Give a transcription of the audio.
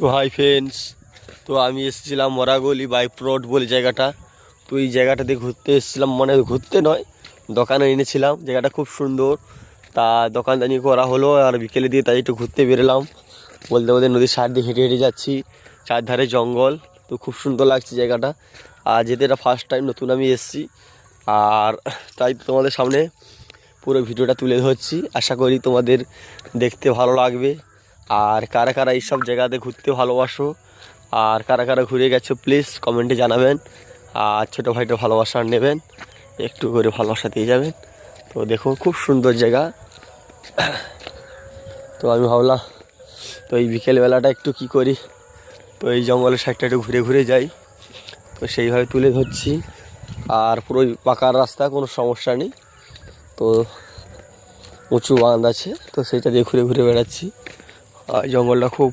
তো hi friends, তো আমি এসেছিলাম মরাগলি বাইপ রোড বলে জায়গাটা। তো এই জায়গাটাতে ঘুরতে এসেছিলাম, মানে ঘুরতে নয়, দোকানে এনেছিলাম। জায়গাটা খুব সুন্দর, তা দোকানদানি করা হলো। আর বিকেলে দিয়ে তাই একটু ঘুরতে বেরোলাম। বলতে বলতে নদীর সাইড দিয়ে হেঁটে হেঁটে যাচ্ছি, চারধারে জঙ্গল। তো খুব সুন্দর লাগছে জায়গাটা। আর যেতে এটা ফার্স্ট টাইম নতুন আমি এসেছি, আর তাই তোমাদের সামনে পুরো ভিডিওটা তুলে ধরছি। আশা করি তোমাদের দেখতে ভালো লাগবে। আর কারা কারা এইসব জায়গাতে ঘুরতে ভালোবাসো আর কারা কারা ঘুরে গেছো প্লিজ কমেন্টে জানাবেন। আর ছোটো ভাইটা ভালোবাসা নেবেন, একটু করে ভালোবাসা দিয়ে যাবেন। তো দেখুন খুব সুন্দর জায়গা। তো আমি ভাবলাম তো এই বিকেলবেলাটা একটু কি করি, তো এই জঙ্গলের সাইডটা একটু ঘুরে ঘুরে যাই। তো সেইভাবে তুলে ধরছি। আর পুরোই পাকার রাস্তা, কোনো সমস্যা নেই। তো উঁচু বাঁধ আছে, তো সেইটা দিয়ে ঘুরে ঘুরে বেড়াচ্ছি। আর জঙ্গলটা খুব